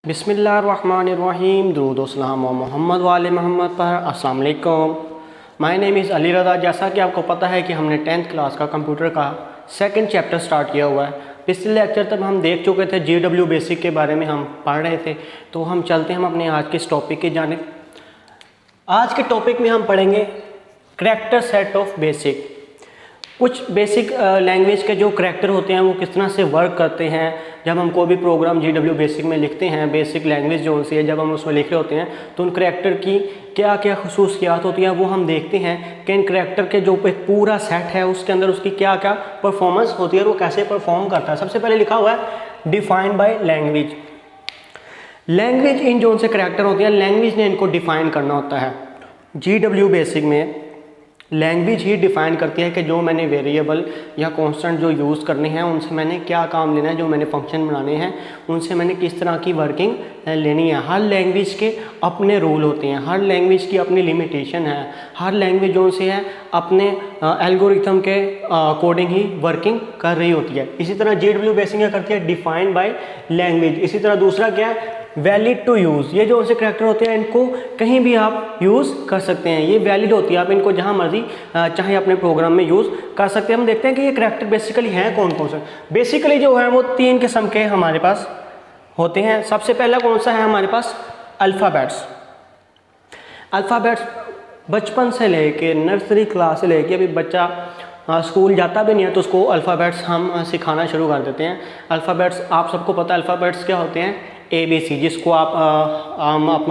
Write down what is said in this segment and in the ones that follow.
बिस्मिल्लाहिर्रहमानिर्रहीम। दुरूद व सलाम मोहम्मद वाले मोहम्मद पर। अस्सलाम वालेकुम। My name is Ali Raza. जैसा कि आपको पता है कि हमने 10th क्लास का कंप्यूटर का सेकंड चैप्टर स्टार्ट किया हुआ है। पिछले लेक्चर तक हम देख चुके थे, GW बेसिक के बारे में हम पढ़ रहे थे। तो हम चलते हैं हम अपने आज के इस टॉपिक की जानिब। आज के टॉपिक में हम पढ़ेंगे करैक्टर सेट ऑफ बेसिक। कुछ बेसिक लैंग्वेज के जो करैक्टर होते हैं वो किस तरह से वर्क करते हैं। जब हम कोई भी प्रोग्राम GW बेसिक में लिखते हैं, बेसिक लैंग्वेज जो सी है, जब हम उसमें लिख रहे होते हैं तो उन करैक्टर की क्या क्या खसूसियात होती हैं वो हम देखते हैं कि इन करैक्टर के जो एक पूरा सेट है उसके अंदर उसकी क्या क्या परफॉर्मेंस होती है और वो कैसे परफॉर्म करता है। सबसे पहले लिखा हुआ है defined by language. Language in जो उनसे करैक्टर होते हैं, लैंग्वेज ने इनको डिफाइन करना होता है। GW बेसिक में लैंग्वेज ही डिफ़ाइन करती है कि जो मैंने वेरिएबल या कांस्टेंट जो यूज़ करने हैं उनसे मैंने क्या काम लेना है, जो मैंने फंक्शन बनाने हैं उनसे मैंने किस तरह की वर्किंग लेनी है। हर लैंग्वेज के अपने रूल होते हैं, हर लैंग्वेज की अपनी लिमिटेशन है, हर लैंग्वेज जो से है अपने एल्गोरिथम के अकॉर्डिंग ही वर्किंग कर रही होती है। इसी तरह GW बेसिक क्या करती है, डिफाइन बाय लैंग्वेज। इसी तरह दूसरा क्या है, वैलिड टू यूज़। ये जो उनसे करैक्टर होते हैं इनको कहीं भी आप यूज़ कर सकते हैं, ये वैलिड होती है, आप इनको जहाँ मर्जी चाहे अपने प्रोग्राम में यूज़ कर सकते हैं। हम देखते हैं कि ये करैक्टर बेसिकली हैं कौन कौन से। बेसिकली जो है वो 3 किस्म के हमारे पास होते हैं। सबसे पहला कौन सा है हमारे पास, अल्फ़ाबेट्स। अल्फ़ाबेट्स बचपन से लेके नर्सरी क्लास से लेके अभी बच्चा स्कूल जाता भी नहीं है तो उसको अल्फ़ाबेट्स हम सिखाना शुरू कर देते हैं। अल्फ़ाबेट्स आप सबको पता है, अल्फ़ाबेट्स क्या होते हैं, ABC, जिसको आप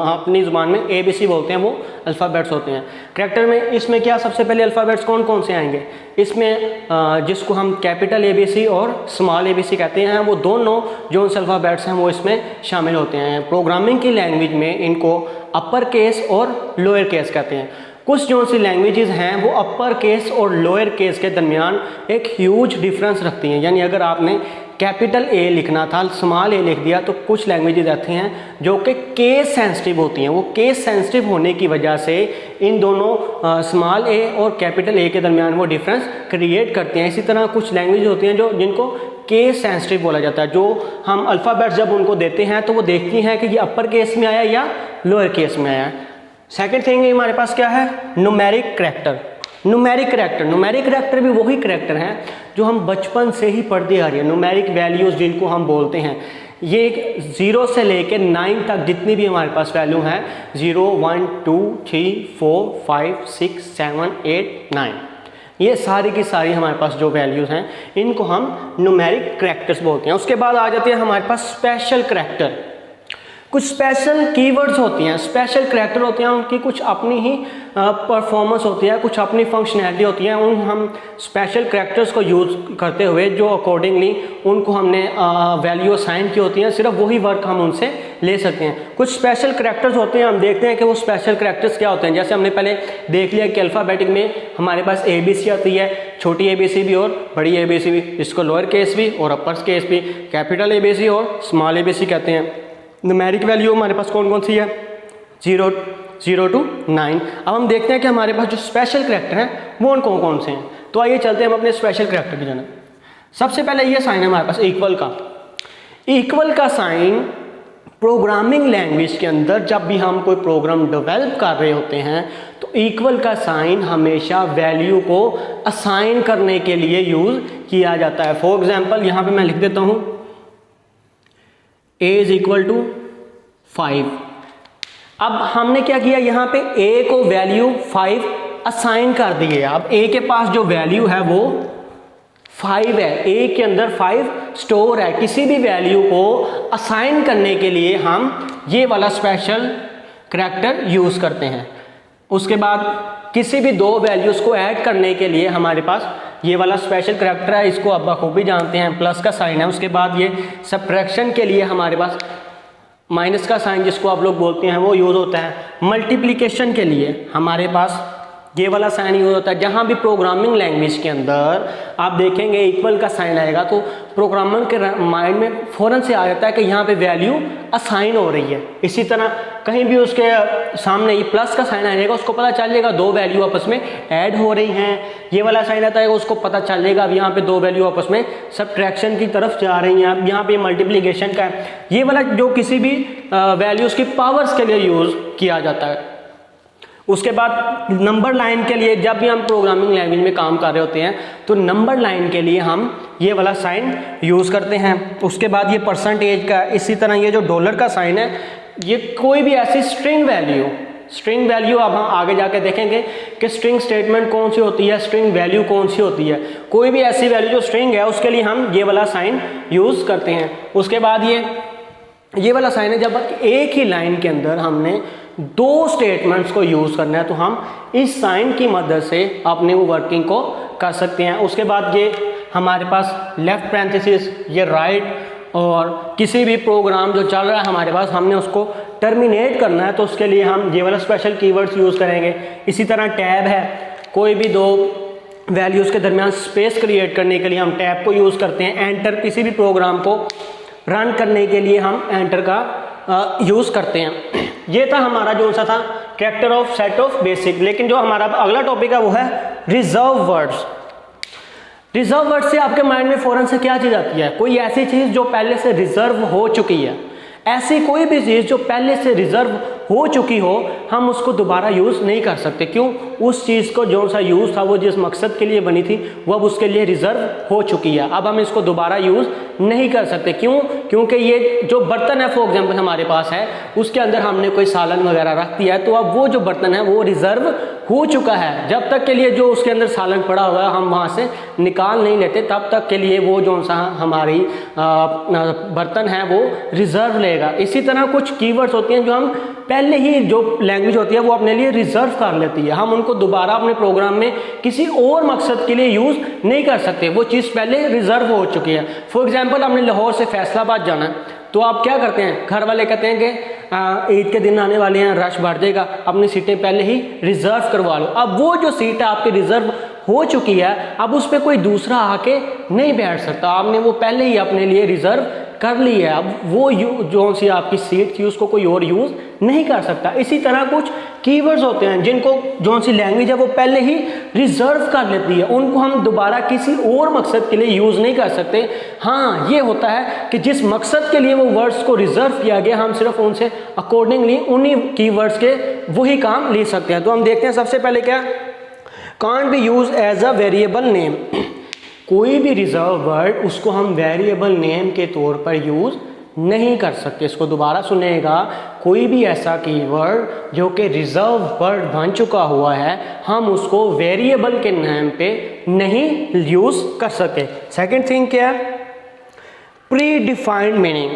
अपनी ज़ुबान में ABC बोलते हैं, वो अल्फ़ाबेट्स होते हैं। करैक्टर में इसमें क्या सबसे पहले अल्फ़ाबेट्स कौन कौन से आएंगे इसमें, जिसको हम कैपिटल ABC और स्मॉल ABC कहते हैं, वो दोनों जो उनसे अल्फ़ाबेट्स हैं वो इसमें शामिल होते हैं। प्रोग्रामिंग की लैंग्वेज में इनको अपर केस और लोअर केस कहते हैं। कुछ जो सी लैंग्वेजेस हैं वो अपर केस और लोअर केस के दरमियान एक ह्यूज डिफरेंस रखती हैं। यानी अगर आपने कैपिटल A लिखना था, स्मॉल A लिख दिया, तो कुछ लैंग्वेजेस ऐसी हैं जो कि केस सेंसिटिव होती हैं। वो केस सेंसिटिव होने की वजह से इन दोनों स्मॉल A और कैपिटल A के दरमियान वो डिफरेंस क्रिएट करते हैं। इसी तरह कुछ लैंग्वेज होती हैं जो जिनको केस सेंसिटिव बोला जाता है। जो हम अल्फ़ाबेट्स जब उनको देते हैं तो वो देखती हैं कि ये अपर केस में आया या लोअर केस में आया। सेकेंड थिंग हमारे पास क्या है, न्यूमेरिक करैक्टर। न्यूमेरिक करैक्टर भी वही करैक्टर हैं जो हम बचपन से ही पढ़ते आ रहे हैं। न्यूमेरिक वैल्यूज़ जिनको हम बोलते हैं, ये 0 से लेकर 9 तक जितनी भी हमारे पास वैल्यू हैं, 0 1 2 3 4 5 6 7 8 9, ये सारी की सारी हमारे पास जो वैल्यूज़ हैं इनको हम न्यूमेरिक करैक्टर्स बोलते हैं। उसके बाद आ जाते हैं हमारे पास स्पेशल करैक्टर। कुछ स्पेशल कीवर्ड्स होती हैं, स्पेशल करैक्टर होते हैं, उनकी कुछ अपनी ही परफॉर्मेंस होती है, कुछ अपनी फंक्शनैलिटी होती है। उन हम स्पेशल करैक्टर्स को यूज़ करते हुए जो अकॉर्डिंगली उनको हमने वैल्यू असाइन की होती है, सिर्फ वही वर्क हम उनसे ले सकते हैं। कुछ स्पेशल करैक्टर्स होते हैं, हम देखते हैं कि वो स्पेशल करैक्टर्स क्या होते हैं। जैसे हमने पहले देख लिया कि अल्फ़ाबेटिक में हमारे पास ABC आती है, छोटी ABC भी और बड़ी ABC भी, इसको लोअर केस भी और अपर केस भी, कैपिटल ABC और स्मॉल ABC कहते हैं। न्यूमेरिक वैल्यू हमारे पास कौन कौन सी है, 0 to 9। अब हम देखते हैं कि हमारे पास जो स्पेशल करैक्टर हैं वो उन कौन कौन से हैं। तो आइए चलते हैं हम अपने स्पेशल करैक्टर की जाने। सबसे पहले ये साइन है हमारे पास इक्वल का। इक्वल का साइन प्रोग्रामिंग लैंग्वेज के अंदर जब भी हम कोई प्रोग्राम डेवलप कर रहे होते हैं तो इक्वल का साइन हमेशा वैल्यू को असाइन करने के लिए यूज़ किया जाता है। फॉर एग्जाम्पल यहाँ पर मैं लिख देता हूँ A इज इक्वल टू 5। अब हमने क्या किया, यहाँ पे A को वैल्यू 5 असाइन कर दी है। अब A के पास जो वैल्यू है वो 5 है, A के अंदर 5 स्टोर है। किसी भी वैल्यू को असाइन करने के लिए हम ये वाला स्पेशल करैक्टर यूज़ करते हैं। उसके बाद किसी भी 2 वैल्यूज़ को ऐड करने के लिए हमारे पास ये वाला स्पेशल करैक्टर है, इसको आप बखूबी जानते हैं, प्लस का साइन है। उसके बाद ये सब्ट्रैक्शन के लिए हमारे पास माइनस का साइन जिसको आप लोग बोलते हैं वो यूज़ होता है। मल्टीप्लिकेशन के लिए हमारे पास ये वाला साइन यूज होता है। जहाँ भी प्रोग्रामिंग लैंग्वेज के अंदर आप देखेंगे इक्वल का साइन आएगा तो प्रोग्रामर के माइंड में फ़ौरन से आ जाता है कि यहाँ पे वैल्यू असाइन हो रही है। इसी तरह कहीं भी उसके सामने ये प्लस का साइन आएगा उसको पता चल जाएगा दो वैल्यू आपस में ऐड हो रही हैं। ये वाला साइन आता है उसको पता चल जाएगा अब यहाँ पे दो वैल्यू आपस में सब्ट्रैक्शन की तरफ जा रही हैं। अब यहाँ पे मल्टीप्लिकेशन का है। ये वाला जो किसी भी वैल्यूज़ की पावर्स के लिए यूज़ किया जाता है। उसके बाद नंबर लाइन के लिए जब भी हम प्रोग्रामिंग लैंग्वेज में काम कर रहे होते हैं तो नंबर लाइन के लिए हम ये वाला साइन यूज़ करते हैं। उसके बाद ये परसेंटेज का, इसी तरह ये जो डॉलर का साइन है ये कोई भी ऐसी स्ट्रिंग वैल्यू अब हम आगे जाके देखेंगे कि स्ट्रिंग स्टेटमेंट कौन सी होती है, स्ट्रिंग वैल्यू कौन सी होती है। कोई भी ऐसी वैल्यू जो स्ट्रिंग है उसके लिए हम ये वाला साइन यूज़ करते हैं। उसके बाद ये वाला साइन है जब एक ही लाइन के अंदर हमने दो स्टेटमेंट्स को यूज़ करना है तो हम इस साइन की मदद से अपने वो वर्किंग को कर सकते हैं। उसके बाद ये हमारे पास लेफ्ट पैरेंथेसिस, ये राइट, और किसी भी प्रोग्राम जो चल रहा है हमारे पास हमने उसको टर्मिनेट करना है तो उसके लिए हम ये वाला स्पेशल कीवर्ड्स यूज़ करेंगे। इसी तरह टैब है, कोई भी दो वैल्यूज़ के दरमियान स्पेस क्रिएट करने के लिए हम टैब को यूज़ करते हैं। एंटर, किसी भी प्रोग्राम को रन करने के लिए हम एंटर का यूज़ करते हैं। ये था हमारा जो सा था character of set of basic. लेकिन जो हमारा अगला टॉपिक है वो है रिजर्व वर्ड्स। रिजर्व वर्ड से आपके माइंड में फौरन से क्या चीज़ आती है? कोई ऐसी चीज़ जो पहले से रिजर्व हो चुकी है। ऐसी कोई भी चीज़ जो पहले से रिजर्व हो चुकी हो हम उसको दोबारा यूज़ नहीं कर सकते। क्यों? उस चीज़ को जो सा यूज़ था वो जिस मकसद के लिए बनी थी वो अब उसके लिए रिजर्व हो चुकी है। अब हम इसको दोबारा यूज़ नहीं कर सकते। क्यों? क्योंकि ये जो बर्तन है फॉर एग्जांपल हमारे पास है उसके अंदर हमने कोई सालन वगैरह रख दिया है तो अब वो जो बर्तन है वो रिजर्व हो चुका है। जब तक के लिए जो उसके अंदर सालन पड़ा हुआ है हम वहाँ से निकाल नहीं लेते तब तक के लिए वो जो सा हमारी बर्तन है वो रिजर्व लेगा। इसी तरह कुछ कीवर्ड्स होती हैं जो हम पहले ही जो लैंग्वेज होती है वो अपने लिए रिजर्व कर लेती है। हम उनको दोबारा अपने प्रोग्राम में किसी और मकसद के लिए यूज़ नहीं कर सकते। वो चीज़ पहले रिजर्व हो चुकी है। फॉर एग्जांपल हमने लाहौर से फैसलाबाद जाना है तो आप क्या करते हैं? घर वाले कहते हैं कि ईद के दिन आने वाले हैं, रश बढ़ जाएगा, अपनी सीटें पहले ही रिजर्व करवा लो। अब वो जो सीट है आपकी रिजर्व हो चुकी है, अब उस पर कोई दूसरा आके नहीं बैठ सकता। आपने वो पहले ही अपने लिए रिजर्व कर ली है। अब वो जो सी आपकी सीट थी उसको कोई और यूज़ नहीं कर सकता। इसी तरह कुछ कीवर्ड्स होते हैं जिनको जो सी लैंग्वेज है वो पहले ही रिजर्व कर लेती है, उनको हम दोबारा किसी और मकसद के लिए यूज़ नहीं कर सकते। हाँ, ये होता है कि जिस मकसद के लिए वो वर्ड्स को रिजर्व किया गया हम सिर्फ उनसे अकॉर्डिंगली उन्हीं कीवर्ड्स के वही काम ले सकते हैं। तो हम देखते हैं सबसे पहले क्या, can't be use as a variable name. कोई भी रिजर्व वर्ड उसको हम वेरिएबल नेम के तौर पर यूज़ नहीं कर सकते। इसको दोबारा सुनेगा, कोई भी ऐसा कीवर्ड जो कि रिजर्व वर्ड बन चुका हुआ है हम उसको वेरिएबल के नाम पे नहीं यूज़ कर सकते। सेकंड थिंग क्या है? Pre defined meaning.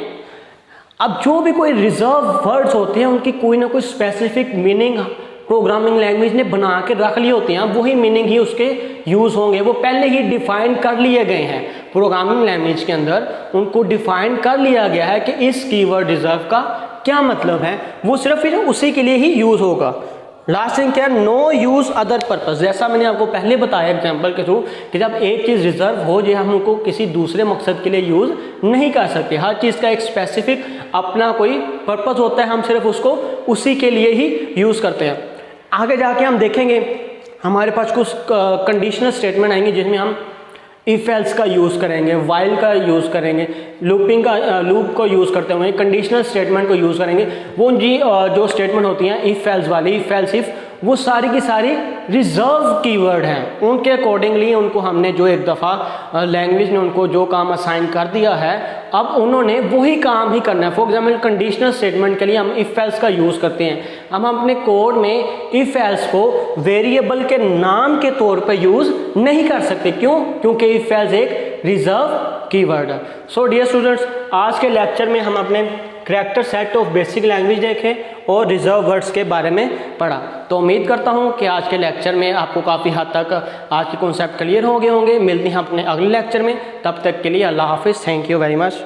अब जो भी कोई रिजर्व वर्ड्स होते हैं उनकी कोई ना कोई स्पेसिफिक मीनिंग प्रोग्रामिंग लैंग्वेज ने बना के रख लिए होते हैं। अब वही मीनिंग ही उसके यूज़ होंगे, वो पहले ही डिफाइन कर लिए गए हैं प्रोग्रामिंग लैंग्वेज के अंदर। उनको डिफाइन कर लिया गया है कि इस कीवर्ड रिजर्व का क्या मतलब है, वो सिर्फ फिर उसी के लिए ही यूज़ होगा। लास्ट थिंग क्या, नो यूज़ अदर पर्पस। जैसा मैंने आपको पहले बताया एग्जांपल के थ्रू कि जब एक चीज़ रिजर्व हो जाए हम उनको किसी दूसरे मकसद के लिए यूज़ नहीं कर सकते। हर चीज़ का एक स्पेसिफिक अपना कोई पर्पस होता है, हम सिर्फ उसको उसी के लिए ही यूज़ करते हैं। आगे जाके हम देखेंगे हमारे पास कुछ कंडीशनल स्टेटमेंट आएंगे जिसमें हम इफ एल्स का यूज़ करेंगे, वाइल का यूज़ करेंगे, लूपिंग का लूप को यूज़ करते हुए कंडीशनल स्टेटमेंट को यूज़ करेंगे। वो जी जो स्टेटमेंट होती हैं इफ एल्स वाली, इफ एल्स इफ, वो सारी की सारी रिजर्व कीवर्ड हैं। उनके अकॉर्डिंगली उनको हमने जो एक दफ़ा लैंग्वेज ने उनको जो काम असाइन कर दिया है अब उन्होंने वही काम ही करना है। फॉर एग्जाम्पल कंडीशनल स्टेटमेंट के लिए हम इफ एल्स का यूज़ करते हैं। हम अपने कोड में इफ एल्स को वेरिएबल के नाम के तौर पर यूज़ नहीं कर सकते। क्यों? क्योंकि इफ एल्स एक रिजर्व कीवर्ड है। सो डियर स्टूडेंट्स, आज के लेक्चर में हम अपने character set of basic language देखे और रिजर्व वर्ड्स के बारे में पढ़ा। तो उम्मीद करता हूं कि आज के लेक्चर में आपको काफ़ी हद तक आज के कॉन्सेप्ट क्लियर हो गए होंगे। मिलते हैं अपने अगले लेक्चर में, तब तक के लिए अल्लाह हाफिज़। Thank you very much.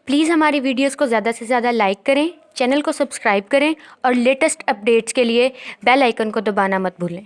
Please हमारी वीडियोस को ज़्यादा से ज़्यादा लाइक करें, चैनल को सब्सक्राइब करें और लेटेस्ट अपडेट्स के लिए बेल आइकन को दबाना मत भूलें।